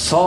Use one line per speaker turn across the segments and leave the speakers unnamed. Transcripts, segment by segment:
100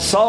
100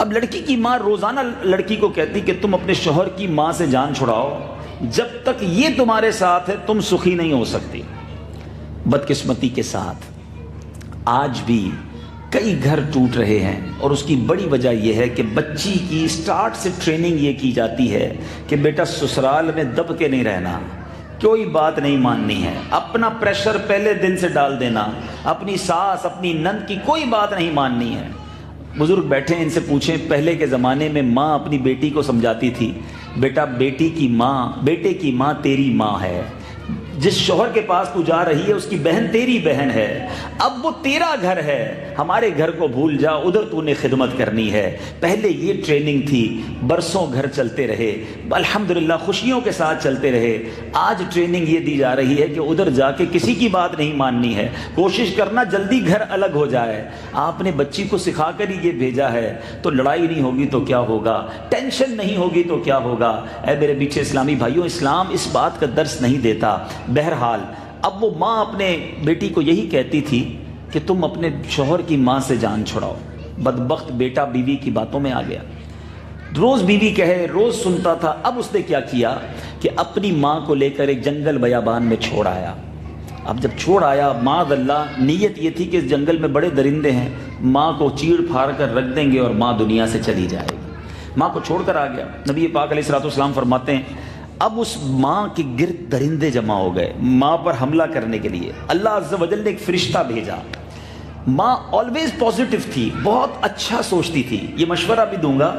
اب لڑکی کی ماں روزانہ لڑکی کو کہتی کہ تم اپنے شوہر کی ماں سے جان چھڑاؤ، جب تک یہ تمہارے ساتھ ہے تم سخی نہیں ہو سکتی۔ بدقسمتی کے ساتھ آج بھی کئی گھر ٹوٹ رہے ہیں، اور اس کی بڑی وجہ یہ ہے کہ بچی کی سٹارٹ سے ٹریننگ یہ کی جاتی ہے کہ بیٹا سسرال میں دب کے نہیں رہنا، کوئی بات نہیں ماننی ہے، اپنا پریشر پہلے دن سے ڈال دینا، اپنی ساس اپنی نند کی کوئی بات نہیں ماننی ہے۔ بزرگ بیٹھے ہیں، ان سے پوچھیں پہلے کے زمانے میں ماں اپنی بیٹی کو سمجھاتی تھی بیٹا بیٹے کی ماں تیری ماں ہے، جس شوہر کے پاس تو جا رہی ہے اس کی بہن تیری بہن ہے، اب وہ تیرا گھر ہے، ہمارے گھر کو بھول جا، ادھر تو نے خدمت کرنی ہے۔ پہلے یہ ٹریننگ تھی، برسوں گھر چلتے رہے، الحمدللہ خوشیوں کے ساتھ چلتے رہے۔ آج ٹریننگ یہ دی جا رہی ہے کہ ادھر جا کے کسی کی بات نہیں ماننی ہے، کوشش کرنا جلدی گھر الگ ہو جائے۔ آپ نے بچی کو سکھا کر ہی یہ بھیجا ہے، تو لڑائی نہیں ہوگی تو کیا ہوگا، ٹینشن نہیں ہوگی تو کیا ہوگا۔ اے میرے پیچھے اسلامی بھائیوں، اسلام اس بات کا درس نہیں دیتا۔ بہرحال اب وہ ماں اپنے بیٹی کو یہی کہتی تھی کہ تم اپنے شوہر کی ماں سے جان چھڑاؤ۔ بدبخت بیٹا بیوی کی باتوں میں آ گیا، روز بیوی کہے روز سنتا تھا۔ اب اس نے کیا کیا کہ اپنی ماں کو لے کر ایک جنگل بیابان میں چھوڑ آیا۔ اب جب چھوڑ آیا، معاذ اللہ نیت یہ تھی کہ اس جنگل میں بڑے درندے ہیں، ماں کو چیڑ پھاڑ کر رکھ دیں گے اور ماں دنیا سے چلی جائے گی۔ ماں کو چھوڑ کر آ گیا۔ نبی پاک علیہ الصلوۃ والسلام فرماتے ہیں اب اس ماں کے گرد درندے جمع ہو گئے ماں پر حملہ کرنے کے لیے۔ اللہ عز و جل نے ایک فرشتہ بھیجا۔ ماں آلویز پازیٹیو تھی، بہت اچھا سوچتی تھی۔ یہ مشورہ بھی دوں گا،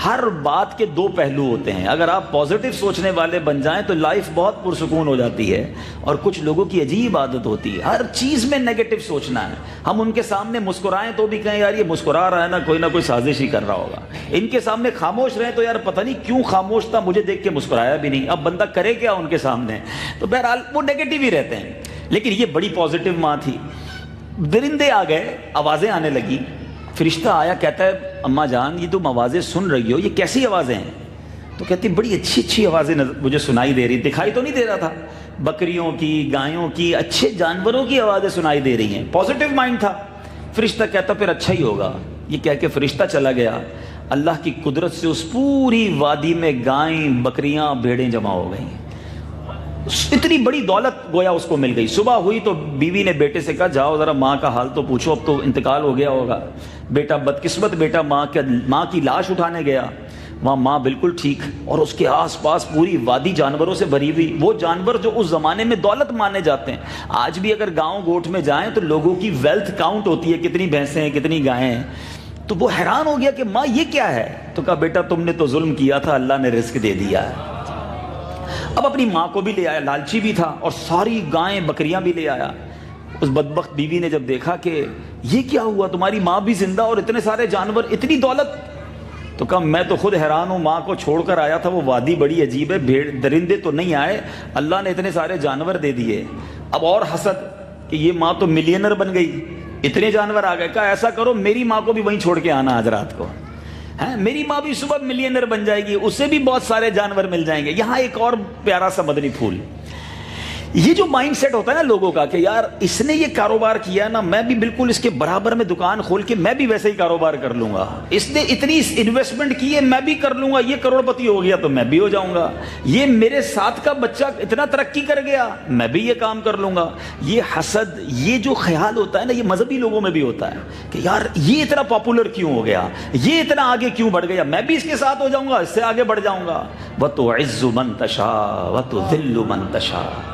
ہر بات کے دو پہلو ہوتے ہیں، اگر آپ پازیٹیو سوچنے والے بن جائیں تو لائف بہت پرسکون ہو جاتی ہے، اور کچھ لوگوں کی عجیب عادت ہوتی ہے ہر چیز میں نیگیٹو سوچنا ہے۔ ہم ان کے سامنے مسکرائیں تو بھی کہیں یار یہ مسکرا رہا ہے نا، کوئی نہ کوئی سازش ہی کر رہا ہوگا۔ ان کے سامنے خاموش رہیں تو یار پتہ نہیں کیوں خاموش تھا، مجھے دیکھ کے مسکرایا بھی نہیں، اب بندہ کرے کیا ان کے سامنے۔ تو بہرحال وہ نیگیٹو ہی رہتے ہیں، لیکن یہ بڑی پازیٹیو ماں تھی۔ درندے آ گئے، آوازیں آنے لگی، فرشتہ آیا، کہتا ہے اماں جان یہ تم آوازیں سن رہی ہو، یہ کیسی آوازیں ہیں؟ تو کہتی بڑی اچھی اچھی آوازیں مجھے سنائی دے رہی، دکھائی تو نہیں دے رہا تھا، بکریوں کی، گایوں کی، اچھے جانوروں کی آوازیں سنائی دے رہی ہیں۔ پازیٹیو مائنڈ تھا۔ فرشتہ کہتا پھر اچھا ہی ہوگا، یہ کہہ کے فرشتہ چلا گیا۔ اللہ کی قدرت سے اس پوری وادی میں گائیں، بکریاں، بھیڑیں جمع ہو گئیں۔ اتنی بڑی دولت گویا اس کو مل گئی۔ صبح ہوئی تو بیوی نے بیٹے سے کہا جاؤ ذرا ماں کا حال تو پوچھو، اب تو انتقال ہو گیا ہوگا۔ بیٹا بدقسمت بیٹا ماں کی لاش اٹھانے گیا، وہاں ماں بالکل ٹھیک، اور اس کے آس پاس پوری وادی جانوروں سے بھری ہوئی، وہ جانور جو اس زمانے میں دولت مانے جاتے ہیں۔ آج بھی اگر گاؤں گوٹھ میں جائیں تو لوگوں کی ویلتھ کاؤنٹ ہوتی ہے، کتنی بھینسیں ہیں، کتنی گائیں ہیں۔ تو وہ حیران ہو گیا کہ ماں یہ کیا ہے؟ تو کہا بیٹا تم نے تو ظلم کیا تھا، اللہ نے رزق دے دیا ہے۔ اب اپنی ماں کو بھی لے آیا، لالچی بھی تھا، اور ساری گائیں بکریاں بھی لے آیا۔ اس بدبخت بیوی نے جب دیکھا کہ یہ کیا ہوا، تمہاری ماں بھی زندہ اور اتنے سارے جانور، اتنی دولت، تو کہا میں تو خود حیران ہوں، ماں کو چھوڑ کر آیا تھا، وہ وادی بڑی عجیب ہے، بھیڑ درندے تو نہیں آئے، اللہ نے اتنے سارے جانور دے دیے۔ اب اور حسد کہ یہ ماں تو ملینر بن گئی، اتنے جانور آ گئے۔ کہا ایسا کرو میری ماں کو بھی وہیں چھوڑ کے آنا آج رات کو، میری ماں بھی صبح ملینر بن جائے گی، اسے بھی بہت سارے جانور مل جائیں گے۔ یہاں ایک اور پیارا سا مدنی پھول، یہ جو مائنڈ سیٹ ہوتا ہے نا لوگوں کا کہ یار اس نے یہ کاروبار کیا نا، میں بھی بالکل اس کے برابر میں دکان کھول کے میں بھی ویسے ہی کاروبار کر لوں گا، اس نے اتنی انویسٹمنٹ کی ہے میں بھی کر لوں گا، یہ کروڑ پتی ہو گیا تو میں بھی ہو جاؤں گا، یہ میرے ساتھ کا بچہ اتنا ترقی کر گیا میں بھی یہ کام کر لوں گا۔ یہ حسد، یہ جو خیال ہوتا ہے نا، یہ مذہبی لوگوں میں بھی ہوتا ہے کہ یار یہ اتنا پاپولر کیوں ہو گیا، یہ اتنا آگے کیوں بڑھ گیا، میں بھی اس کے ساتھ ہو جاؤں گا، اس سے آگے بڑھ جاؤں گا۔ وَتُعِزُّ مَن تَشَاءُ وَتُذِلُّ مَن تَشَاءُ،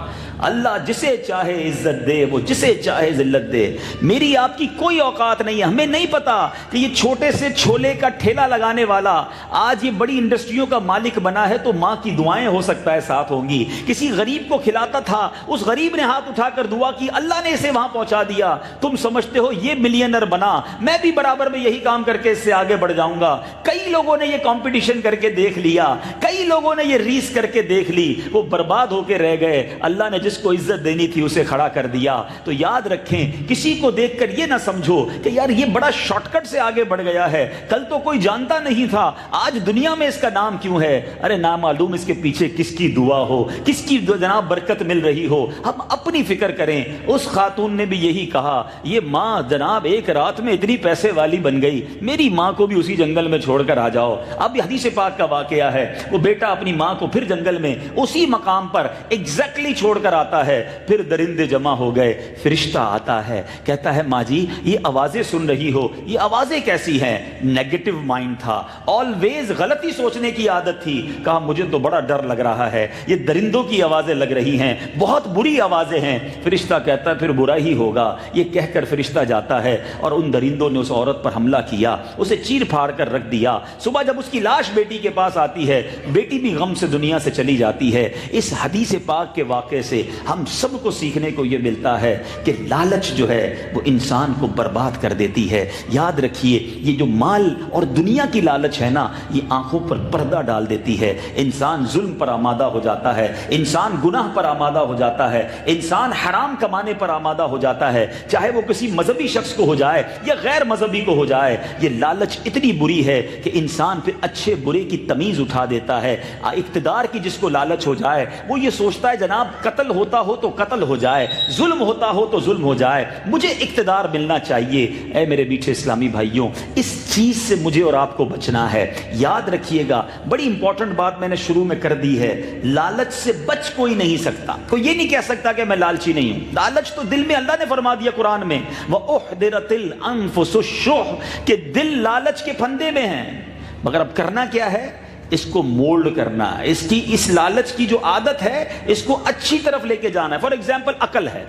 اللہ جسے چاہے عزت دے، وہ جسے چاہے ذلت دے۔ میری آپ کی کوئی اوقات نہیں ہے، ہمیں نہیں پتا کہ یہ چھوٹے سے چھولے کا ٹھیلا لگانے والا آج یہ بڑی انڈسٹریوں کا مالک بنا ہے تو ماں کی دعائیں ہو سکتا ہے ساتھ ہوں گی۔ کسی غریب کو کھلاتا تھا، اس غریب نے ہاتھ اٹھا کر دعا کی، اللہ نے اسے وہاں پہنچا دیا۔ تم سمجھتے ہو یہ ملینر بنا، میں بھی برابر میں یہی کام کر کے اس سے آگے بڑھ جاؤں گا۔ کئی لوگوں نے یہ کمپٹیشن کر کے دیکھ لیا، کئی لوگوں نے یہ ریس کر کے دیکھ لی، وہ برباد ہو کے رہ گئے۔ اللہ نے جس کو عزت دینی تھی اسے کھڑا کر دیا. تو یاد رکھیں, کسی کو دیکھ کر یہ نہ سمجھو کہ یار یہ بڑا شارٹ کٹ سے آگے بڑھ گیا ہے, کل تو کوئی جانتا نہیں تھا, آج دنیا میں اس کا نام کیوں ہے. ارے نامعلوم اس کے پیچھے کس کی دعا ہو, کس کی جناب برکت مل رہی ہو. ہم اپنی فکر کریں. اس خاتون نے بھی یہی کہا, یہ ماں جناب ایک رات میں اتنی پیسے والی بن گئی, میری ماں کو بھی اسی جنگل میں چھوڑ کر آ جاؤ. اب حدیث پاک کا واقعہ ہے, وہ بیٹا اپنی ماں کو پھر جنگل میں اسی مقام پر ایگزیکٹلی چھوڑ کر آتا ہے. پھر درندے جمع ہو گئے, فرشتہ آتا ہے, کہتا ہے ماں جی یہ آوازیں سن رہی ہو, یہ آوازیں کیسی ہیں؟ نیگیٹو مائنڈ تھا, آلویز غلطی سوچنے کی عادت تھی. کہا مجھے تو بڑا ڈر لگ رہا ہے, یہ درندوں کی آوازیں لگ رہی ہیں, بہت بری آوازیں ہیں. فرشتہ کہتا ہے پھر برا ہی ہوگا. یہ کہہ کر فرشتہ جاتا ہے اور ان درندوں نے اس عورت پر حملہ کیا, اسے چیر پھاڑ کر رکھ دیا. صبح جب اس کی لاش بیٹی کے پاس آتی ہے, بیٹی بھی غم سے دنیا سے چلی جاتی ہے. اس حدیث پاک کے واقعے سے ہم سب کو سیکھنے کو یہ ملتا ہے کہ لالچ جو ہے وہ انسان کو برباد کر دیتی ہے. یاد رکھیے یہ جو مال اور دنیا کی لالچ ہے نا, یہ آنکھوں پر پردہ ڈال دیتی ہے. انسان ظلم پر آمادہ ہو جاتا ہے, انسان گناہ پر آمادہ ہو جاتا ہے, انسان حرام کمانے پر آمادہ ہو جاتا ہے, چاہے وہ کسی مذہبی شخص کو ہو جائے یا غیر مذہبی کو ہو جائے. یہ لالچ اتنی بری ہے کہ انسان پھر اچھے برے کی تمیز اٹھا دیتا ہے. اقتدار کی جس کو لالچ ہو جائے وہ یہ سوچتا ہے جناب قتل ہوتا ہو تو قتل ہو جائے, ظلم ہوتا ہو تو ظلم ہو جائے, مجھے اقتدار ملنا چاہیے. اے میرے میٹھے اسلامی بھائیوں, اس چیز سے مجھے اور آپ کو بچنا ہے. یاد رکھیے گا, بڑی امپورٹنٹ بات میں نے شروع میں کر دی ہے, لالچ سے بچ کوئی نہیں سکتا. کوئی یہ نہیں کہہ سکتا کہ میں لالچی نہیں ہوں. لالچ تو دل میں اللہ نے فرما دیا قرآن میں, وَأُحْضِرَتِ الْأَنفُسُ الشُّحَّ, کہ دل لالچ کے پھندے میں ہیں. مگر اب کرنا کیا ہے؟ اس کو مولڈ کرنا, اس لالچ کی جو عادت ہے اس کو اچھی طرف لے کے جانا ہے. فار ایگزامپل عقل ہے,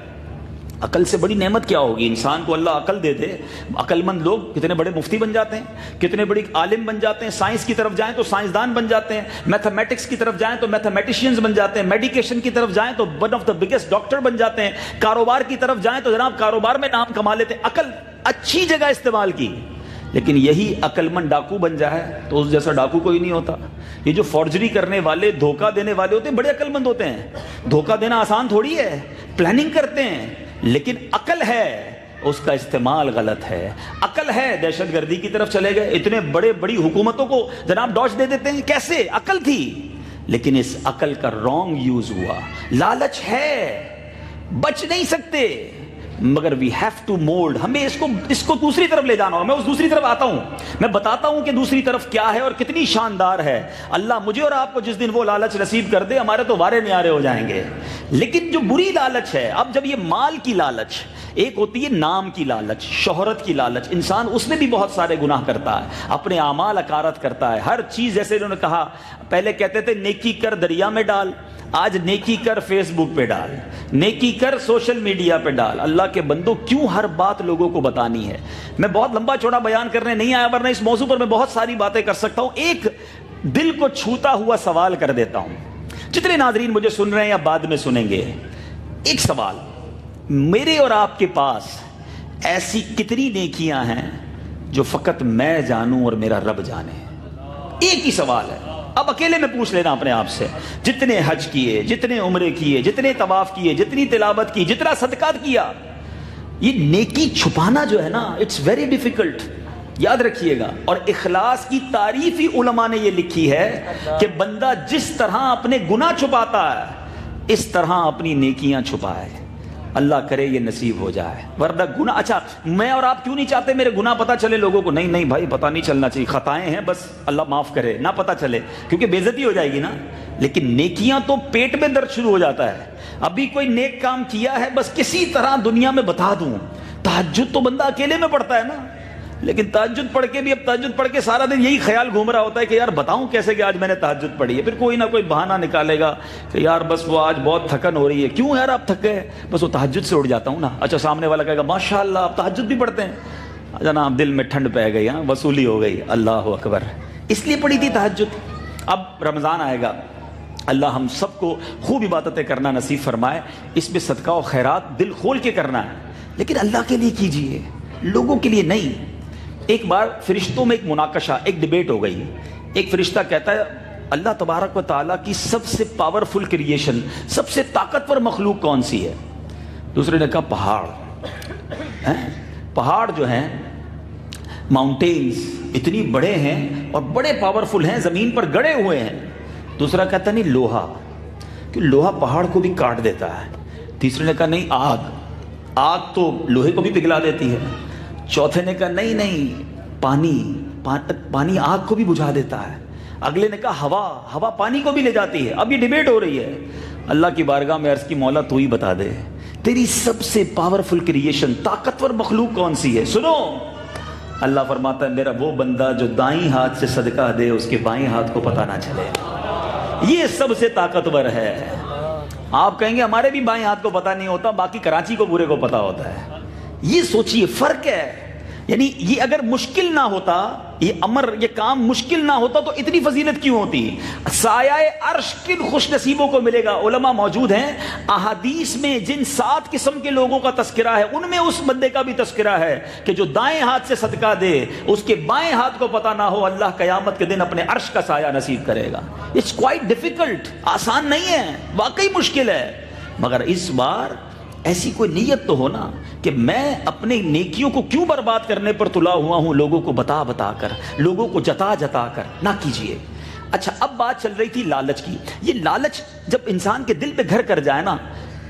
عقل سے بڑی نعمت کیا ہوگی؟ انسان کو اللہ عقل دے دے. عقل مند لوگ کتنے بڑے مفتی بن جاتے ہیں, کتنے بڑے عالم بن جاتے ہیں. سائنس کی طرف جائیں تو سائنسدان بن جاتے ہیں, میتھمیٹکس کی طرف جائیں تو میتھمیٹیشینز بن جاتے ہیں, میڈیکیشن کی طرف جائیں تو one of the biggest doctor بن جاتے ہیں, کاروبار کی طرف جائیں تو جناب کاروبار میں نام کما لیتے ہیں. عقل اچھی جگہ استعمال کی. لیکن یہی عقل مند ڈاکو بن جائے تو اس جیسا ڈاکو کوئی نہیں ہوتا. یہ جو فورجری کرنے والے, دھوکہ دینے والے ہوتے ہیں, بڑے عقل مند ہوتے ہیں. دھوکہ دینا آسان تھوڑی ہے, پلاننگ کرتے ہیں, لیکن عقل ہے اس کا استعمال غلط ہے. عقل ہے دہشت گردی کی طرف چلے گئے, اتنے بڑی حکومتوں کو جناب ڈاج دے دیتے ہیں. کیسے؟ عقل تھی, لیکن اس عقل کا رانگ یوز ہوا. لالچ ہے, بچ نہیں سکتے, مگر وی ہیو ٹو مولڈ. ہمیں اس کو دوسری طرف لے جانا ہوگا. میں اس دوسری طرف آتا ہوں, میں بتاتا ہوں کہ دوسری طرف کیا ہے اور کتنی شاندار ہے. اللہ مجھے اور آپ کو جس دن وہ لالچ نصیب کر دے, ہمارے تو وارے نیارے ہو جائیں گے. لیکن جو بری لالچ ہے, اب جب یہ مال کی لالچ, ایک ہوتی ہے نام کی لالچ, شہرت کی لالچ, انسان اس میں بھی بہت سارے گناہ کرتا ہے, اپنے اعمال اکارت کرتا ہے. ہر چیز جیسے انہوں نے کہا, پہلے کہتے تھے نیکی کر دریا میں ڈال, آج نیکی کر فیس بک پہ ڈال, نیکی کر سوشل میڈیا پہ ڈال. اللہ کے بندو کیوں ہر بات لوگوں کو بتانی ہے؟ میں بہت لمبا چوڑا بیان کرنے نہیں آیا, ورنہ اس موضوع پر میں بہت ساری باتیں کر سکتا ہوں. ایک دل کو چھوتا ہوا سوال کر دیتا ہوں. جتنے ناظرین مجھے سن رہے ہیں یا بعد میں سنیں گے, ایک سوال, میرے اور آپ کے پاس ایسی کتنی نیکیاں ہیں جو فقط میں جانوں اور میرا رب جانے؟ ایک ہی سوال ہے. اب اکیلے میں پوچھ لینا اپنے آپ سے, جتنے حج کیے, جتنے عمرے کیے, جتنے طواف کیے, جتنی تلاوت کی, جتنا صدقات کیا, یہ نیکی چھپانا جو ہے نا, اٹس ویری ڈیفیکلٹ. یاد رکھیے گا. اور اخلاص کی تعریف ہی علماء نے یہ لکھی ہے کہ بندہ جس طرح اپنے گناہ چھپاتا ہے, اس طرح اپنی نیکیاں چھپائے. اللہ کرے یہ نصیب ہو جائے. ورنہ گناہ, اچھا میں اور آپ کیوں نہیں چاہتے میرے گناہ پتہ چلے لوگوں کو؟ نہیں بھائی, پتہ نہیں چلنا چاہیے, خطائیں ہیں بس اللہ معاف کرے, نہ پتہ چلے, کیونکہ بے عزتی ہو جائے گی نا. لیکن نیکیاں تو پیٹ میں درد شروع ہو جاتا ہے. ابھی کوئی نیک کام کیا ہے, بس کسی طرح دنیا میں بتا دوں. تہجد تو بندہ اکیلے میں پڑھتا ہے نا, لیکن تہجد پڑھ کے بھی, اب تہجد پڑھ کے سارا دن یہی خیال گھوم رہا ہوتا ہے کہ یار بتاؤں کیسے کہ آج میں نے تہجد پڑھی ہے. پھر کوئی نہ کوئی بہانہ نکالے گا کہ یار بس وہ آج بہت تھکن ہو رہی ہے. کیوں یار آپ تھک گئے؟ بس وہ تہجد سے اٹھ جاتا ہوں نا. اچھا, سامنے والا کہے گا ماشاءاللہ آپ تہجد بھی پڑھتے ہیں. جناب دل میں ٹھنڈ پہ گئی, ہاں وصولی ہو گئی. اللہ اکبر, اس لیے پڑھی تھی تہجد. اب رمضان آئے گا, اللہ ہم سب کو خوب عبادتیں کرنا نصیب فرمائے. اس میں صدقہ و خیرات دل کھول کے کرنا ہے, لیکن اللہ کے لیے کیجیے, لوگوں کے لیے نہیں. ایک بار فرشتوں میں ایک مناقشہ, ایک ڈیبیٹ ہو گئی. ایک فرشتہ کہتا ہے اللہ تبارک و تعالیٰ کی سب سے پاورفل کریشن، سب سے طاقتور مخلوق کون سی ہے؟ دوسرے نے کہا پہاڑ. پہاڑ جو ہیں، ماؤنٹینز اتنی بڑے ہیں اور بڑے پاورفل ہیں، زمین پر گڑے ہوئے ہیں. دوسرا کہتا نہیں لوہا، کہ لوہا پہاڑ کو بھی کاٹ دیتا ہے. تیسرے نے کہا نہیں آگ، آگ تو لوہے کو بھی پگھلا دیتی ہے. چوتھے نے کہا نہیں پانی آگ کو بھی بجھا دیتا ہے. اگلے نے کہا ہوا پانی کو بھی لے جاتی ہے. اب یہ ڈیبیٹ ہو رہی ہے. اللہ کی بارگاہ میں عرض کی مولا تو ہی بتا دے تیری سب سے پاورفل کریشن، طاقتور مخلوق کون سی ہے؟ سنو، اللہ فرماتا ہے میرا وہ بندہ جو دائیں ہاتھ سے صدقہ دے اس کے بائیں ہاتھ کو پتہ نہ چلے، یہ سب سے طاقتور ہے. آپ کہیں گے ہمارے بھی بائیں ہاتھ کو پتہ نہیں ہوتا، باقی کراچی کو پورے کو پتہ ہوتا ہے. یہ سوچئے فرق ہے. یعنی یہ اگر مشکل نہ ہوتا، یہ کام مشکل نہ ہوتا تو اتنی فضیلت کیوں ہوتی؟ سایہ عرش کن خوش نصیبوں کو ملے گا؟ علماء موجود ہیں، احادیث میں جن 7 قسم کے لوگوں کا تذکرہ ہے ان میں اس بندے کا بھی تذکرہ ہے کہ جو دائیں ہاتھ سے صدقہ دے اس کے بائیں ہاتھ کو پتہ نہ ہو، اللہ قیامت کے دن اپنے عرش کا سایہ نصیب کرے گا. اٹس کوائٹ ڈیفیکلٹ، آسان نہیں ہے، واقعی مشکل ہے. مگر اس بار ایسی کوئی نیت تو ہونا کہ میں اپنے نیکیوں کو کیوں برباد کرنے پر تلا ہوا ہوں، لوگوں کو بتا کر، لوگوں کو جتا کر نہ کیجئے. اچھا، اب بات چل رہی تھی لالچ کی. یہ لالچ جب انسان کے دل پہ گھر کر جائے نا،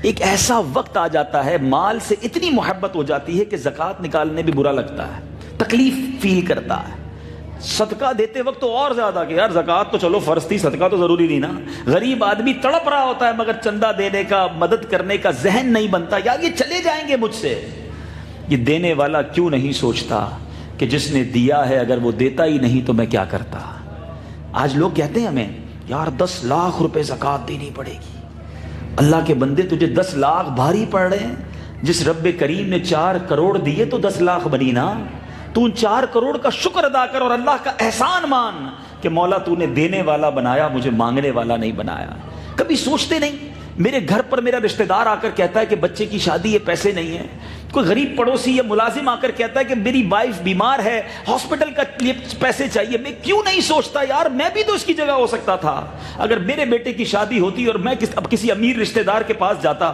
ایک ایسا وقت آ جاتا ہے مال سے اتنی محبت ہو جاتی ہے کہ زکوٰۃ نکالنے بھی برا لگتا ہے، تکلیف فیل کرتا ہے. صدقہ دیتے وقت تو اور زیادہ کہ یار زکوٰۃ تو چلو فرض تھی، صدقہ تو ضروری نہیں نا. غریب آدمی تڑپ رہا ہوتا ہے مگر چندہ دینے کا، مدد کرنے کا ذہن نہیں بنتا، یار یہ چلے جائیں گے مجھ سے. یہ دینے والا کیوں نہیں سوچتا کہ جس نے دیا ہے اگر وہ دیتا ہی نہیں تو میں کیا کرتا؟ آج لوگ کہتے ہیں ہمیں یار 10 لاکھ روپے زکوٰۃ دینی پڑے گی. اللہ کے بندے تجھے 10 لاکھ بھاری پڑ رہے ہیں؟ جس رب کریم نے 4 کروڑ دیے تو 10 لاکھ بنی نا. تو ان 4 کروڑ کا شکر ادا کر اور اللہ کا احسان مان کہ مولا تو نے دینے والا بنایا، مجھے مانگنے والا نہیں بنایا. کبھی سوچتے نہیں؟ میرے گھر پر میرا رشتہ دار آ کر کہتا ہے کہ بچے کی شادی ہے، پیسے نہیں ہیں. کوئی غریب پڑوسی یا ملازم آ کر کہتا ہے کہ میری وائف بیمار ہے، ہاسپٹل کا پیسے چاہیے. میں کیوں نہیں سوچتا یار میں بھی تو اس کی جگہ ہو سکتا تھا. اگر میرے بیٹے کی شادی ہوتی اور میں اب کسی امیر رشتہ دار کے پاس جاتا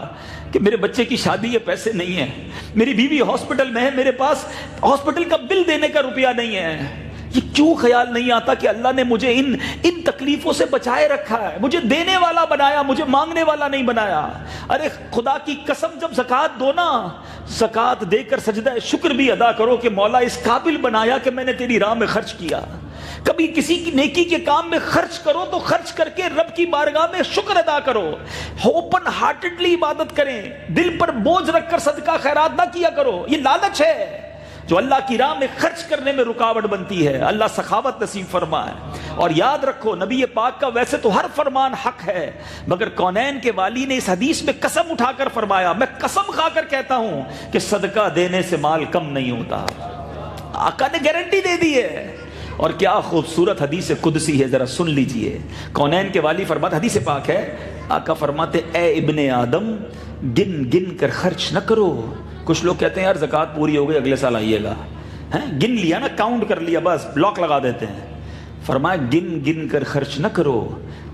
کہ میرے بچے کی شادی ہے، پیسے نہیں ہیں، میری بیوی ہاسپٹل میں ہے، میرے پاس ہاسپٹل کا بل دینے کا روپیہ نہیں ہے، یہ کیوں خیال نہیں آتا کہ اللہ نے مجھے ان تکلیفوں سے بچائے رکھا ہے، مجھے دینے والا بنایا، مجھے مانگنے والا نہیں بنایا. ارے خدا کی قسم جب زکوٰۃ دو نا، زکوٰۃ دے کر سجدہ شکر بھی ادا کرو کہ مولا اس قابل بنایا کہ میں نے تیری راہ میں خرچ کیا. کبھی کسی کی نیکی کے کام میں خرچ کرو تو خرچ کر کے رب کی بارگاہ میں شکر ادا کرو. اوپن ہارٹڈلی عبادت کریں، دل پر بوجھ رکھ کر صدقہ خیرات نہ کیا کرو. یہ لالچ ہے جو اللہ کی راہ میں خرچ کرنے میں رکاوٹ بنتی ہے. اللہ سخاوت نصیب فرمائے. اور یاد رکھو نبی پاک کا ویسے تو ہر فرمان حق ہے، مگر کونین کے والی نے اس حدیث میں قسم اٹھا کر فرمایا، میں قسم کھا کر کہتا ہوں کہ صدقہ دینے سے مال کم نہیں ہوتا. آقا نے گارنٹی دے دی ہے. اور کیا خوبصورت حدیث قدسی ہے، ذرا سن لیجئے. کونین کے والی فرماتے، حدیث پاک ہے، آقا فرماتے اے ابن آدم گن گن کر خرچ نہ کرو. کچھ لوگ کہتے ہیں یار زکوٰۃ پوری ہو گئی اگلے سال آئیے گا، گن لیا نا، کاؤنٹ کر لیا، بس بلاک لگا دیتے ہیں. فرمایا گن گن کر خرچ نہ کرو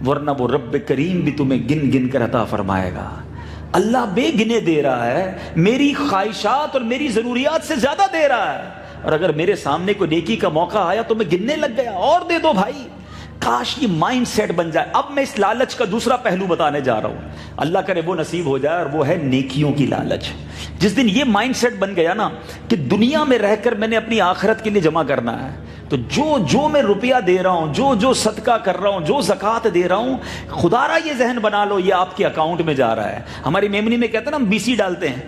ورنہ وہ رب کریم بھی تمہیں گن گن کر عطا فرمائے گا. اللہ بے گنے دے رہا ہے، میری خواہشات اور میری ضروریات سے زیادہ دے رہا ہے. اور اگر میرے سامنے کوئی نیکی کا موقع آیا تو میں گننے لگ گیا، اور دے دو بھائی. کاش یہ مائنڈ سیٹ بن جائے. اب میں اس لالچ کا دوسرا پہلو بتانے جا رہا ہوں، اللہ کرے وہ نصیب ہو جائے، اور وہ ہے نیکیوں کی لالچ. جس دن یہ مائنڈ سیٹ بن گیا نا کہ دنیا میں رہ کر میں نے اپنی آخرت کے لیے جمع کرنا ہے، تو جو میں روپیہ دے رہا ہوں، جو صدقہ کر رہا ہوں، جو زکوٰۃ دے رہا ہوں، خدا را یہ ذہن بنا لو یہ آپ کے اکاؤنٹ میں جا رہا ہے. ہماری میمنی میں کہتے ہیں نا ہم BC ڈالتے ہیں،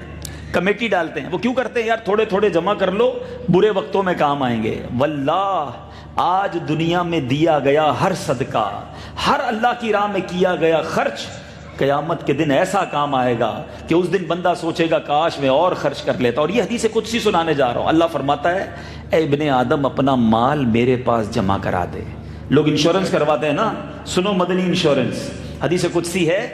کمیٹی ڈالتے ہیں. وہ کیوں کرتے ہیں؟ یار تھوڑے تھوڑے جمع کر لو، برے وقتوں میں کام آئیں گے. واللہ آج دنیا میں دیا گیا ہر صدقہ، ہر اللہ کی راہ میں کیا گیا خرچ، قیامت کے دن ایسا کام آئے گا کہ اس دن بندہ سوچے گا کاش میں اور خرچ کر لیتا. اور یہ حدیث قدسی سنانے جا رہا ہوں. اللہ فرماتا ہے اے ابن آدم اپنا مال میرے پاس جمع کرا دے. لوگ انشورنس کرواتے ہیں نا، سنو مدنی انشورنس. حدیث قدسی ہے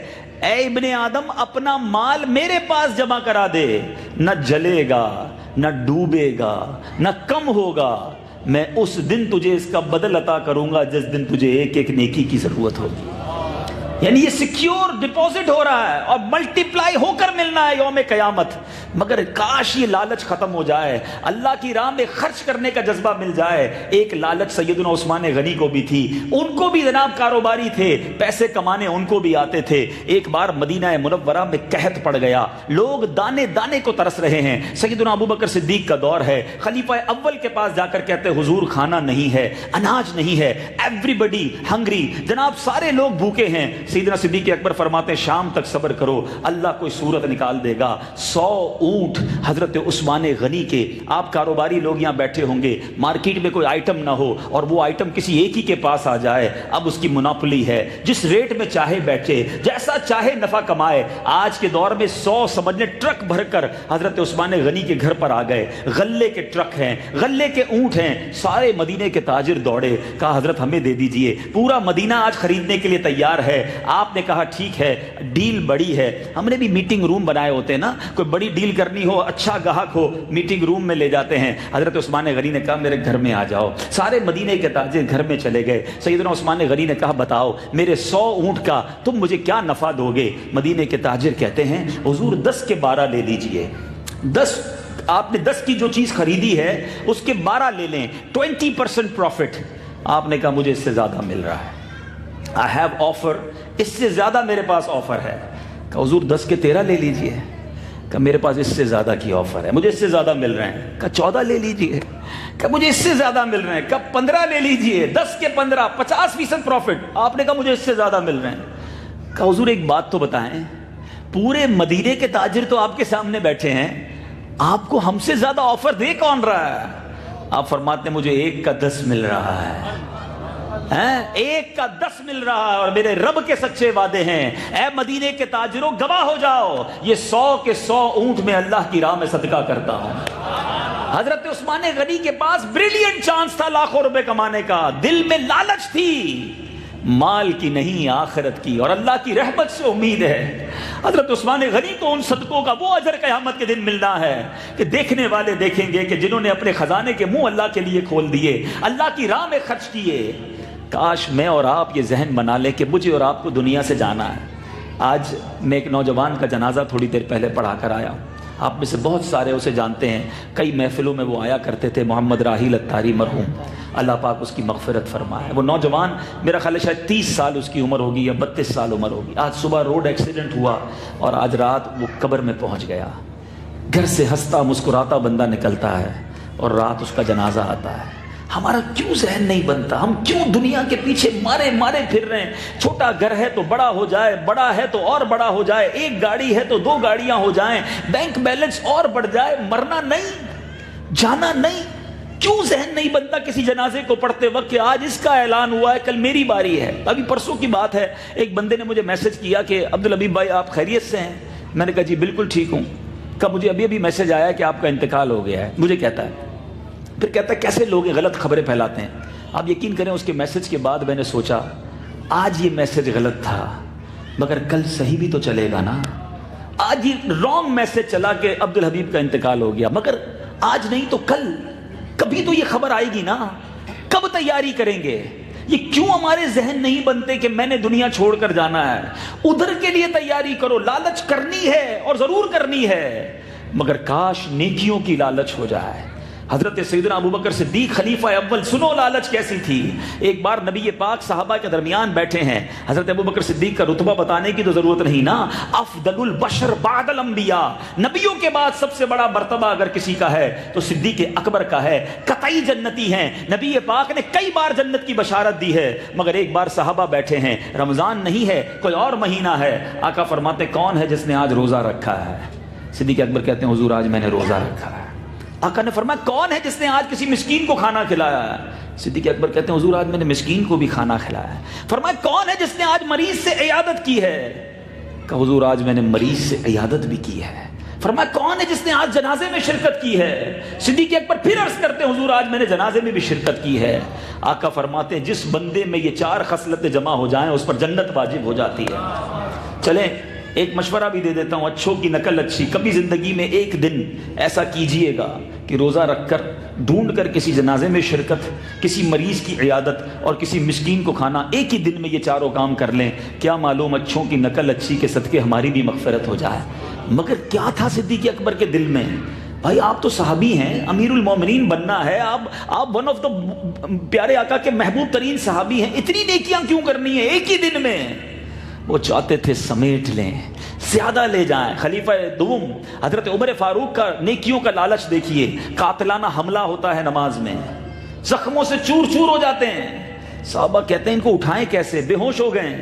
اے ابن آدم اپنا مال میرے پاس جمع کرا دے، نہ جلے گا، نہ ڈوبے گا، نہ کم ہوگا، میں اس دن تجھے اس کا بدل عطا کروں گا جس دن تجھے ایک ایک نیکی کی ضرورت ہوگی. یعنی یہ سیکیور ڈپوزٹ ہو رہا ہے اور ملٹیپلائی ہو کر ملنا ہے یوم قیامت. مگر کاش یہ لالچ ختم ہو جائے, اللہ کی راہ میں خرچ کرنے کا جذبہ مل جائے. ایک لالچ سیدنا عثمان غنی کو بھی تھی, ان کو بھی جناب کاروباری تھے, پیسے کمانے ان کو بھی آتے تھے. ایک بار مدینہ منورہ میں قحط پڑ گیا, لوگ دانے دانے کو ترس رہے ہیں. سیدنا ابوبکر صدیق کا دور ہے, خلیفہ اول کے پاس جا کر کہتے حضور کھانا نہیں ہے, اناج نہیں ہے, ایوری بڈی ہنگری, جناب سارے لوگ بھوکے ہیں. سیدنا صدیق اکبر فرماتے ہیں شام تک صبر کرو, اللہ کوئی صورت نکال دے گا. 100 اونٹ حضرت عثمان غنی کے, آپ کاروباری لوگ یہاں بیٹھے ہوں گے, مارکیٹ میں کوئی آئٹم نہ ہو اور وہ آئٹم کسی ایک ہی کے پاس آ جائے, اب اس کی مناپلی ہے, جس ریٹ میں چاہے بیٹھے, جیسا چاہے نفع کمائے. آج کے دور میں 100 سمجھنے ٹرک بھر کر حضرت عثمان غنی کے گھر پر آ گئے, غلے کے ٹرک ہیں, غلے کے اونٹ ہیں. سارے مدینے کے تاجر دوڑے, کہا حضرت ہمیں دے دیجئے, پورا مدینہ آج خریدنے کے لیے تیار ہے. آپ نے کہا ٹھیک ہے, ڈیل بڑی ہے. ہم نے بھی میٹنگ روم بنائے ہوتے ہیں نا, کوئی بڑی ڈیل کرنی ہو, اچھا گاہک ہو, میٹنگ روم میں لے جاتے ہیں. حضرت عثمان غنی نے کہا میرے گھر میں آ جاؤ. سارے مدینے کے تاجر گھر میں چلے گئے. سیدنا عثمان غنی نے کہا بتاؤ میرے 100 اونٹ کا تم مجھے کیا نفع دو گے؟ مدینے کے تاجر کہتے ہیں حضور 10 کے 12 لے لیجئے. 10 آپ نے 10 کی جو چیز خریدی ہے اس کے 12 لے لیں, 20% پروفٹ. آپ نے کہا مجھے اس سے زیادہ مل رہا ہے, I have offer, اس سے زیادہ میرے پاس آفر ہے. کہا حضور 10 کے 13 لے لیجئے. کہا میرے پاس اس سے زیادہ کی آفر ہے, مجھے اس سے زیادہ مل رہے ہیں. کہا 14 لے لیجئے. کہا مجھے اس سے زیادہ مل رہے ہیں. کہا 15 لے لیجئے, 10 کے 15 50% پروفٹ. آپ نے کہا مجھے اس سے زیادہ مل رہے ہیں. کہا حضور ایک بات تو بتائیں, پورے مدینے کے تاجر تو آپ کے سامنے بیٹھے ہیں, آپ کو ہم سے زیادہ آفر دے کون رہا ہے؟ آپ فرماتے ہیں مجھے 1 کا 10 مل رہا ہے, 1 کا 10 مل رہا ہے, اور میرے رب کے سچے وعدے ہیں. اے مدینے کے تاجروں گواہ ہو جاؤ, یہ 100 کے 100 اونٹ میں اللہ کی راہ میں صدقہ کرتا ہوں. حضرت عثمان غنی کے پاس بریلینٹ چانس تھا لاکھوں روپے کمانے کا, دل میں لالچ تھی, مال کی نہیں آخرت کی, اور اللہ کی رحمت سے امید ہے. حضرت عثمان غنی کو ان صدقوں کا وہ اجر قیامت کے دن ملنا ہے کہ دیکھنے والے دیکھیں گے کہ جنہوں نے اپنے خزانے کے منہ اللہ کے لیے کھول دیے, اللہ کی راہ میں خرچ کیے. کاش میں اور آپ یہ ذہن بنا لیں کہ مجھے اور آپ کو دنیا سے جانا ہے. آج میں ایک نوجوان کا جنازہ تھوڑی دیر پہلے پڑھا کر آیا, آپ میں سے بہت سارے اسے جانتے ہیں, کئی محفلوں میں وہ آیا کرتے تھے. محمد راحیل اتاری مرحوم, اللہ پاک اس کی مغفرت فرمائے. وہ نوجوان میرا خیال ہے شاید 30 سال اس کی عمر ہوگی یا 32 سال عمر ہوگی. آج صبح روڈ ایکسیڈنٹ ہوا اور آج رات وہ قبر میں پہنچ گیا. گھر سے ہنستا مسکراتا بندہ نکلتا ہے اور رات اس کا جنازہ آتا ہے. ہمارا کیوں ذہن نہیں بنتا, ہم کیوں دنیا کے پیچھے مارے مارے پھر رہے ہیں؟ چھوٹا گھر ہے تو بڑا ہو جائے, بڑا ہے تو اور بڑا ہو جائے, ایک گاڑی ہے تو 2 گاڑیاں ہو جائیں, بینک بیلنس اور بڑھ جائے, مرنا نہیں, جانا نہیں. کیوں ذہن نہیں بنتا کسی جنازے کو پڑھتے وقت کہ آج اس کا اعلان ہوا ہے, کل میری باری ہے. ابھی پرسوں کی بات ہے, ایک بندے نے مجھے میسج کیا کہ عبدالحبیب بھائی آپ خیریت سے ہیں؟ میں نے کہا جی بالکل ٹھیک ہوں. کہا مجھے ابھی میسج آیا کہ آپ کا انتقال ہو گیا ہے. مجھے کہتا ہے, پھر کہتا ہے کیسے لوگ غلط خبریں پھیلاتے ہیں. آپ یقین کریں اس کے میسج کے بعد میں نے سوچا آج یہ میسج غلط تھا مگر کل صحیح بھی تو چلے گا نا. آج یہ رانگ میسج چلا کہ عبدالحبیب کا انتقال ہو گیا, مگر آج نہیں تو کل, کبھی تو یہ خبر آئے گی نا. کب تیاری کریں گے؟ یہ کیوں ہمارے ذہن نہیں بنتے کہ میں نے دنیا چھوڑ کر جانا ہے؟ ادھر کے لیے تیاری کرو, لالچ کرنی ہے اور ضرور کرنی ہے, مگر کاش نیکیوں کی لالچ ہو جائے. حضرت سیدنا ابوبکر صدیق خلیفہ اول, سنو لالچ کیسی تھی. ایک بار نبی پاک صحابہ کے درمیان بیٹھے ہیں, حضرت ابوبکر صدیق کا رتبہ بتانے کی تو ضرورت نہیں نا, افضل البشر بعد الانبیاء, نبیوں کے بعد سب سے بڑا مرتبہ اگر کسی کا ہے تو صدیق اکبر کا ہے. قطعی جنتی ہیں, نبی پاک نے کئی بار جنت کی بشارت دی ہے, مگر ایک بار صحابہ بیٹھے ہیں, رمضان نہیں ہے کوئی اور مہینہ ہے, آقا فرماتے کون ہے جس نے آج روزہ رکھا ہے؟ صدیق اکبر کہتے ہیں حضور آج میں نے روزہ رکھا ہے. آقا نے فرمایا کون ہے جس نے آج کسی مسکین کو کھانا کھلایا ہے؟ صدیق اکبر کہتے ہیں حضور آج میں نے مسکین کو بھی کھانا کھلایا ہے. فرمایا کون ہے جس نے آج مریض سے عیادت کی ہے؟ کہ حضور آج میں نے مریض سے عیادت بھی کی ہے. فرمایا کون ہے جس نے آج جنازے میں شرکت کی ہے؟ صدیق اکبر پھر عرض کرتے ہیں حضور آج میں نے جنازے میں بھی شرکت کی ہے. آقا فرماتے ہیں جس بندے میں یہ 4 خصلتیں جمع ہو جائیں اس پر جنت واجب ہو جاتی ہے. چلیں ایک مشورہ بھی دے دیتا ہوں، اچھوں کی نقل اچھی، کبھی زندگی میں ایک دن ایسا کیجئے گا کہ روزہ رکھ کر ڈھونڈ کر کسی جنازے میں شرکت، کسی مریض کی عیادت اور کسی مسکین کو کھانا، ایک ہی دن میں یہ چاروں کام کر لیں، کیا معلوم اچھوں کی نقل اچھی کے صدقے ہماری بھی مغفرت ہو جائے۔ مگر کیا تھا صدیق اکبر کے دل میں؟ بھائی آپ تو صحابی ہیں، امیر المومنین بننا ہے، آپ ون آف دا پیارے آقا کے محبوب ترین صحابی ہیں، اتنی نیکیاں کیوں کرنی ہیں ایک ہی دن میں؟ وہ چاہتے تھے سمیٹ لیں، زیادہ لے جائیں۔ خلیفہ دوم حضرت عمر فاروق کا نیکیوں کا لالچ دیکھیے، قاتلانہ حملہ ہوتا ہے نماز میں، زخموں سے چور چور ہو جاتے ہیں، صحابہ کہتے ہیں ان کو اٹھائیں کیسے، بے ہوش ہو گئے۔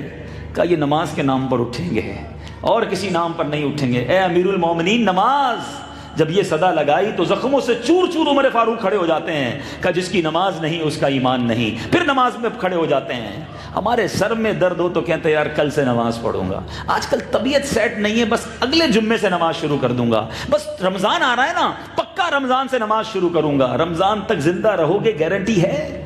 کہا یہ نماز کے نام پر اٹھیں گے اور کسی نام پر نہیں اٹھیں گے، اے امیر المومنین نماز۔ جب یہ صدا لگائی تو زخموں سے چور چور عمر فاروق کھڑے ہو جاتے ہیں، کہ جس کی نماز نہیں اس کا ایمان نہیں، پھر نماز میں کھڑے ہو جاتے ہیں۔ ہمارے سر میں درد ہو تو کہتے ہیں یار کل سے نماز پڑھوں گا، آج کل طبیعت سیٹ نہیں ہے، بس اگلے جمعے سے نماز شروع کر دوں گا، بس رمضان آ رہا ہے نا پکا رمضان سے نماز شروع کروں گا۔ رمضان تک زندہ رہو گے گارنٹی ہے؟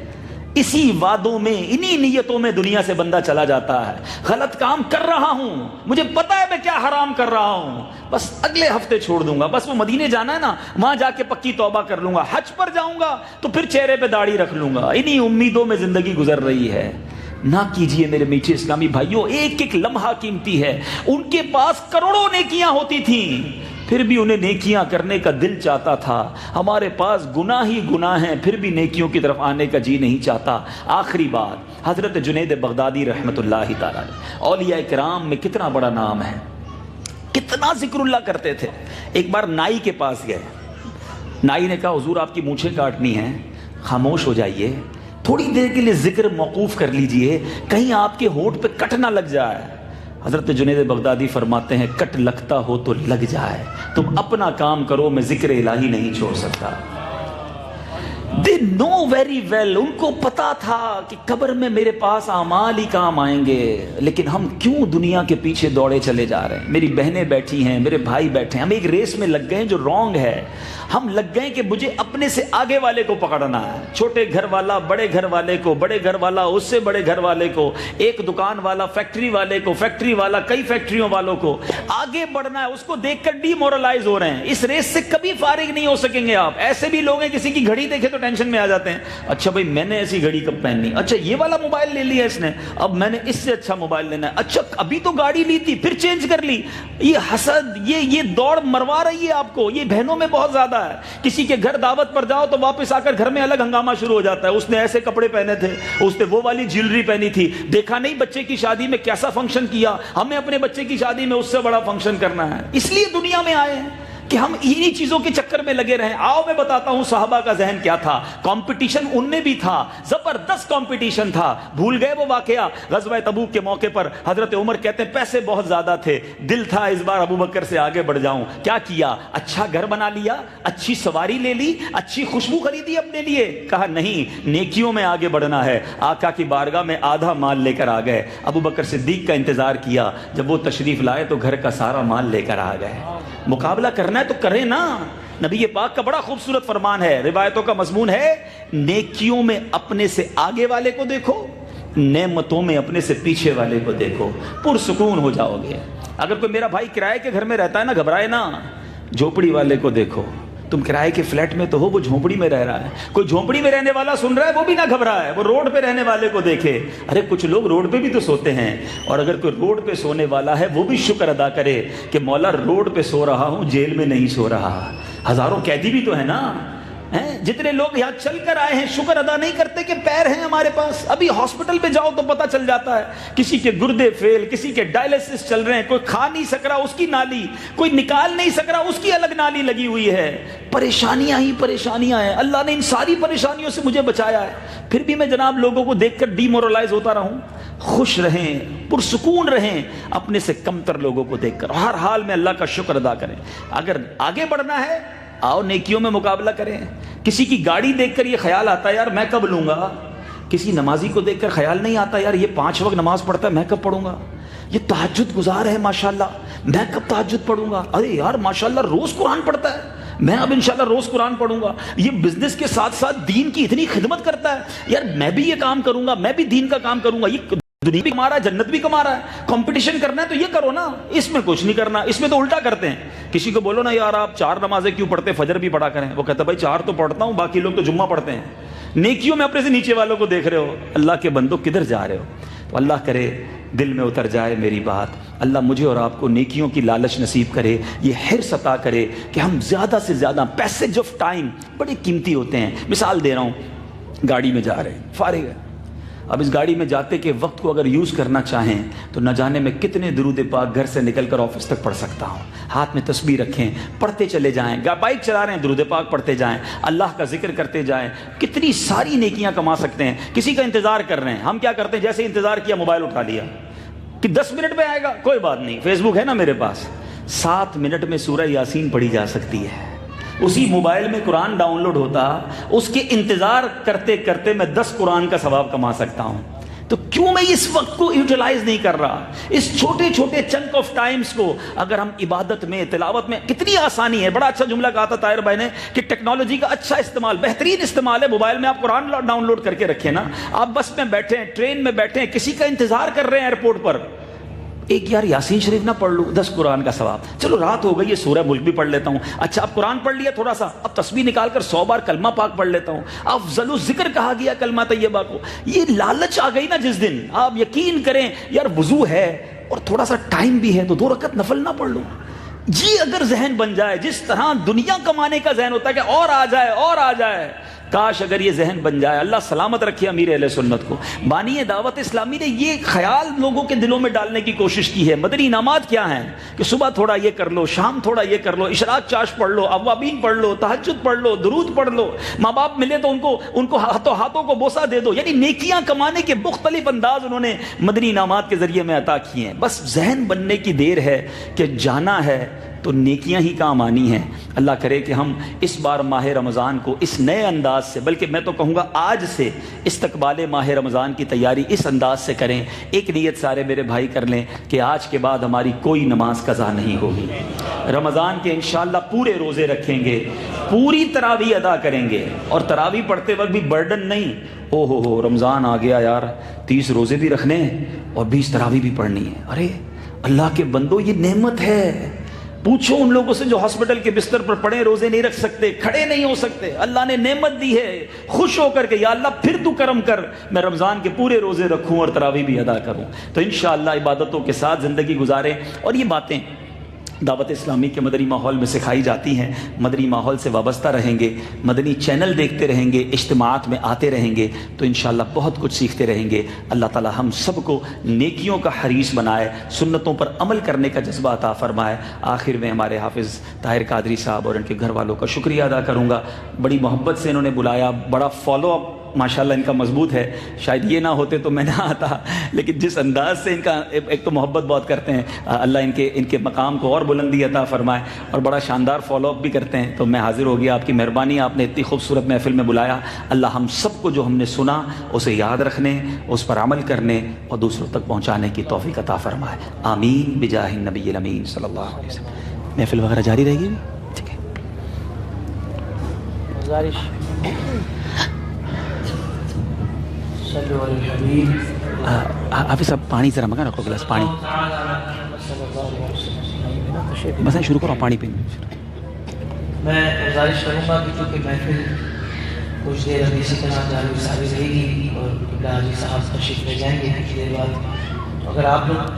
اسی وعدوں میں انہی نیتوں میں دنیا سے بندہ چلا جاتا ہے، غلط کام کر رہا ہوں، مجھے پتا ہے میں کیا حرام کر رہا ہوں، بس اگلے ہفتے چھوڑ دوں گا، بس وہ مدینے جانا ہے نا وہاں جا کے پکی توبہ کر لوں گا، حج پر جاؤں گا تو پھر چہرے پہ داڑھی رکھ لوں گا۔ انہی امیدوں میں زندگی گزر رہی ہے۔ نہ کیجئے میرے میٹھے اسلامی بھائیوں، ایک ایک لمحہ قیمتی ہے۔ ان کے پاس کروڑوں نیکیاں ہوتی تھیں پھر بھی انہیں نیکیاں کرنے کا دل چاہتا تھا۔ ہمارے پاس گناہ ہی گناہ ہیں پھر بھی نیکیوں کی طرف آنے کا جی نہیں چاہتا۔ آخری بات، حضرت جنید بغدادی رحمت اللہ تعالی، اولیاء کرام میں کتنا بڑا نام ہے، کتنا ذکر اللہ کرتے تھے۔ ایک بار نائی کے پاس گئے، نائی نے کہا حضور آپ کی مونچھیں کاٹنی ہیں، خاموش ہو جائیے، تھوڑی دیر کے لیے ذکر موقوف کر لیجئے، کہیں آپ کے ہونٹ پہ کٹ نہ لگ جائے۔ حضرت جنید بغدادی فرماتے ہیں کٹ لگتا ہو تو لگ جائے، تم اپنا کام کرو، میں ذکر الہی نہیں چھوڑ سکتا۔ They know very well، ان کو پتا تھا کہ قبر میں میرے پاس اعمال ہی کام آئیں گے، لیکن ہم کیوں دنیا کے پیچھے دوڑے چلے جا رہے ہیں؟ میری بہنیں بیٹھی ہیں، میرے بھائی بیٹھے ہیں، ہم ایک ریس میں لگ گئے ہیں جو رانگ ہے۔ ہم لگ گئے کہ مجھے اپنے سے آگے والے کو پکڑنا ہے، چھوٹے گھر والا بڑے گھر والے کو، بڑے گھر والا اس سے بڑے گھر والے کو، ایک دکان والا فیکٹری والے کو، فیکٹری والا کئی فیکٹریوں والوں کو، آگے بڑھنا ہے۔ اس کو دیکھ کر ڈی مورلائز ہو رہے ہیں۔ اس ریس سے کبھی فارغ نہیں ہو سکیں گے آپ۔ ایسے بھی لوگ ہیں کسی کی گھڑی دیکھے تو ٹینشن میں آ جاتے ہیں، اچھا بھائی میں نے ایسی گھڑی کب پہننی، اچھا یہ والا موبائل لے لیا اس نے، اب میں نے اس سے اچھا موبائل لینا ہے، اچھا ابھی تو گاڑی لی تھی پھر چینج کر لی۔ یہ حسد، یہ دوڑ مروا رہی ہے آپ کو۔ یہ بہنوں میں بہت زیادہ ہے، کسی کے گھر دعوت پر جاؤ تو واپس آ کر گھر میں الگ ہنگامہ شروع ہو جاتا ہے، اس نے ایسے کپڑے پہنے تھے، اس نے وہ والی جیولری پہنی تھی، دیکھا نہیں بچے کی شادی میں کیسا فنکشن کیا، ہمیں اپنے بچے کی شادی میں اس سے بڑا فنکشن کرنا ہے۔ اس لیے دنیا میں آئے ہیں کہ ہم انہی چیزوں کے چکر میں لگے رہیں۔ آؤ میں بتاتا ہوں صحابہ کا ذہن کیا تھا۔ کمپٹیشن ان میں بھی تھا، زبردست کمپٹیشن تھا۔ بھول گئے وہ واقعہ غزوہ تبوک کے موقع پر؟ حضرت عمر کہتے ہیں پیسے بہت زیادہ تھے، دل تھا اس بار ابو بکر سے آگے بڑھ جاؤں۔ کیا کیا؟ اچھا گھر بنا لیا، اچھی سواری لے لی، اچھی خوشبو خریدی اپنے لیے۔ کہا نہیں، نیکیوں میں آگے بڑھنا ہے۔ آقا کی بارگاہ میں آدھا مال لے کر آ گئے۔ ابو بکر صدیق کا انتظار کیا، جب وہ تشریف لائے تو گھر کا سارا مال لے کر آ گئے۔ مقابلہ کرنا ہے تو کریں نا۔ نبی پاک کا بڑا خوبصورت فرمان ہے، روایتوں کا مضمون ہے، نیکیوں میں اپنے سے آگے والے کو دیکھو، نعمتوں میں اپنے سے پیچھے والے کو دیکھو، پرسکون ہو جاؤ گے۔ اگر کوئی میرا بھائی کرائے کے گھر میں رہتا ہے نا، گھبرائے نا، جھوپڑی والے کو دیکھو۔ تم کرائے کے فلیٹ میں تو ہو، وہ جھونپڑی میں رہ رہا ہے۔ کوئی جھونپڑی میں رہنے والا سن رہا ہے، وہ بھی نہ گھبرائے، وہ روڈ پہ رہنے والے کو دیکھے۔ ارے کچھ لوگ روڈ پہ بھی تو سوتے ہیں، اور اگر کوئی روڈ پہ سونے والا ہے وہ بھی شکر ادا کرے کہ مولا روڈ پہ سو رہا ہوں، جیل میں نہیں سو رہا۔ ہزاروں قیدی بھی تو ہے نا، جتنے لوگ یہاں چل کر آئے ہیں شکر ادا نہیں کرتے کہ پیر ہیں ہمارے پاس۔ ابھی ہاسپٹل پہ جاؤ تو پتہ چل جاتا ہے کسی کے گردے فیل، کسی کے ڈائلسس چل رہے ہیں، کوئی کھا نہیں سک رہا اس کی نالی، کوئی نکال نہیں سک رہا اس کی الگ نالی لگی ہوئی ہے۔ پریشانیاں ہی پریشانیاں ہیں۔ اللہ نے ان ساری پریشانیوں سے مجھے بچایا ہے، پھر بھی میں جناب لوگوں کو دیکھ کر ڈی مورلائز ہوتا رہوں؟ خوش رہیں، پرسکون رہیں اپنے سے کم تر لوگوں کو دیکھ کر، ہر حال میں اللہ کا شکر ادا کریں۔ اگر آگے بڑھنا ہے آؤ نیکیوں میں مقابلہ کریں۔ کسی کی گاڑی دیکھ کر یہ خیال آتا ہے یار میں کب لوں گا، کسی نمازی کو دیکھ کر خیال نہیں آتا یار یہ 5 وقت نماز پڑھتا ہے میں کب پڑھوں گا، یہ تہجد گزار ہے ماشاءاللہ میں کب تہجد پڑھوں گا، ارے یار ماشاءاللہ روز قرآن پڑھتا ہے میں اب انشاءاللہ روز قرآن پڑھوں گا، یہ بزنس کے ساتھ ساتھ دین کی اتنی خدمت کرتا ہے یار میں بھی یہ کام کروں گا، میں بھی دین کا کام کروں گا۔ یہ دنیا بھی کما رہا ہے، جنت بھی کما رہا ہے. کمپٹیشن کرنا ہے تو یہ کرو نا، اس میں کچھ نہیں کرنا. اس میں تو الٹا کرتے ہیں. کسی کو بولو نا یار آپ 4 نمازیں کیوں پڑھتے، فجر بھی پڑھا کریں. وہ کہتا ہے بھائی 4 تو پڑھتا ہوں، باقی لوگ تو جمعہ پڑھتے ہیں. نیکیوں میں اپنے سے نیچے والوں کو دیکھ رہے ہو. اللہ کے بندو کدھر جا رہے ہو؟ تو اللہ کرے دل میں اتر جائے میری بات. اللہ مجھے اور آپ کو نیکیوں کی لالچ نصیب کرے، یہ حرص عطا کرے کہ ہم زیادہ سے زیادہ، پیسج آف ٹائم بڑے قیمتی ہوتے ہیں. مثال دے رہا ہوں، گاڑی میں جا رہے ہیں، فارغ ہے. اب اس گاڑی میں جاتے کہ وقت کو اگر یوز کرنا چاہیں تو نہ جانے میں کتنے درود پاک گھر سے نکل کر آفس تک پڑھ سکتا ہوں. ہاتھ میں تسبیح رکھیں، پڑھتے چلے جائیں. بائک چلا رہے ہیں، درود پاک پڑھتے جائیں، اللہ کا ذکر کرتے جائیں. کتنی ساری نیکیاں کما سکتے ہیں. کسی کا انتظار کر رہے ہیں، ہم کیا کرتے ہیں، جیسے انتظار کیا موبائل اٹھا لیا کہ 10 منٹ میں آئے گا. کوئی بات نہیں، فیس بک ہے نا میرے پاس. 7 منٹ میں سورہ یاسین پڑھی جا سکتی ہے. اسی موبائل میں قرآن ڈاؤن لوڈ ہوتا، اس کے انتظار کرتے کرتے میں 10 قرآن کا ثواب کما سکتا ہوں. تو کیوں میں اس وقت کو یوٹیلائز نہیں کر رہا؟ اس چھوٹے چھوٹے چنک آف ٹائمز کو اگر ہم عبادت میں، تلاوت میں، کتنی آسانی ہے. بڑا اچھا جملہ کہا تھا طاہر بھائی نے کہ ٹیکنالوجی کا اچھا استعمال، بہترین استعمال ہے. موبائل میں آپ قرآن ڈاؤن لوڈ کر کے رکھیں نا. آپ بس میں بیٹھے ہیں، ٹرین میں بیٹھے ہیں، کسی کا انتظار کر رہے ہیں ایئرپورٹ پر، ایک یار یاسین شریف نہ پڑھ لوں، 10 قرآن کا ثواب. چلو رات ہو گئی ہے، سورہ ملک بھی پڑھ لیتا ہوں. اچھا اب قرآن پڑھ لیا تھوڑا سا، اب تسبیح نکال کر 100 بار کلمہ پاک پڑھ لیتا ہوں. افضل الذکر کہا گیا کلمہ طیبہ کو. یہ لالچ آ گئی نا جس دن، آپ یقین کریں یار وضو ہے اور تھوڑا سا ٹائم بھی ہے تو 2 رکعت نفل نہ پڑھ لوں. جی اگر ذہن بن جائے، جس طرح دنیا کمانے کا ذہن ہوتا ہے کہ اور آ جائے اور آ جائے، کاش اگر یہ ذہن بن جائے. اللہ سلامت رکھے امیر اہل سنت کو. بانی دعوت اسلامی نے یہ خیال لوگوں کے دلوں میں ڈالنے کی کوشش کی ہے. مدنی انعامات کیا ہیں کہ صبح تھوڑا یہ کر لو، شام تھوڑا یہ کر لو، اشراق چاش پڑھ لو، اوابین پڑھ لو، تہجد پڑھ لو، درود پڑھ لو، ماں باپ ملے تو ان کو ہاتھوں کو بوسہ دے دو. یعنی نیکیاں کمانے کے مختلف انداز انہوں نے مدنی انعامات کے ذریعے میں عطا کیے ہیں. بس ذہن بننے کی دیر ہے کہ جانا ہے تو نیکیاں ہی کام آنی ہیں. اللہ کرے کہ ہم اس بار ماہ رمضان کو اس نئے انداز سے، بلکہ میں تو کہوں گا آج سے استقبال ماہ رمضان کی تیاری اس انداز سے کریں. ایک نیت سارے میرے بھائی کر لیں کہ آج کے بعد ہماری کوئی نماز قضا نہیں ہوگی. رمضان کے انشاءاللہ پورے روزے رکھیں گے، پوری تراویح ادا کریں گے، اور تراویح پڑھتے وقت بھی برڈن نہیں. او ہو رمضان آ گیا یار، 30 روزے بھی رکھنے ہیں اور 20 تراویح بھی پڑھنی ہے. ارے اللہ کے بندو یہ نعمت ہے. پوچھو ان لوگوں سے جو ہاسپٹل کے بستر پر پڑے، روزے نہیں رکھ سکتے، کھڑے نہیں ہو سکتے. اللہ نے نعمت دی ہے، خوش ہو کر کے یا اللہ پھر تو کرم کر، میں رمضان کے پورے روزے رکھوں اور تراویح بھی ادا کروں. تو انشاءاللہ عبادتوں کے ساتھ زندگی گزاریں. اور یہ باتیں دعوت اسلامی کے مدنی ماحول میں سکھائی جاتی ہیں. مدنی ماحول سے وابستہ رہیں گے، مدنی چینل دیکھتے رہیں گے، اجتماعات میں آتے رہیں گے تو انشاءاللہ بہت کچھ سیکھتے رہیں گے. اللہ تعالی ہم سب کو نیکیوں کا حریص بنائے، سنتوں پر عمل کرنے کا جذبہ عطا فرمائے. آخر میں ہمارے حافظ طاہر قادری صاحب اور ان کے گھر والوں کا شکریہ ادا کروں گا. بڑی محبت سے انہوں نے بلایا، بڑا فالو اپ ماشاءاللہ ان کا مضبوط ہے. شاید یہ نہ ہوتے تو میں نہ آتا، لیکن جس انداز سے ان کا ایک تو محبت بہت کرتے ہیں، اللہ ان کے مقام کو اور بلندی عطا فرمائے، اور بڑا شاندار فالو اپ بھی کرتے ہیں. تو میں حاضر ہو گیا، آپ کی مہربانی، آپ نے اتنی خوبصورت محفل میں بلایا. اللہ ہم سب کو جو ہم نے سنا اسے یاد رکھنے، اس پر عمل کرنے اور دوسروں تک پہنچانے کی توفیق عطا فرمائے. آمین بجاہ النبی الامین صلی اللہ علیہ وسلم. محفل وغیرہ جاری رہے گی؟ ٹھیک ہے. حافظ صاحب پانی ذرا منگا رکھو، گلاس پانی بس شروع کرو پانی پینے.
میں گزارش کروں گا کہ چونکہ محفل کچھ دیر ابھی اسی طرح جاری ساری رہے گی اور حاجی صاحب تشریف لے جائیں گے کچھ دیر بعد. اگر آپ لوگ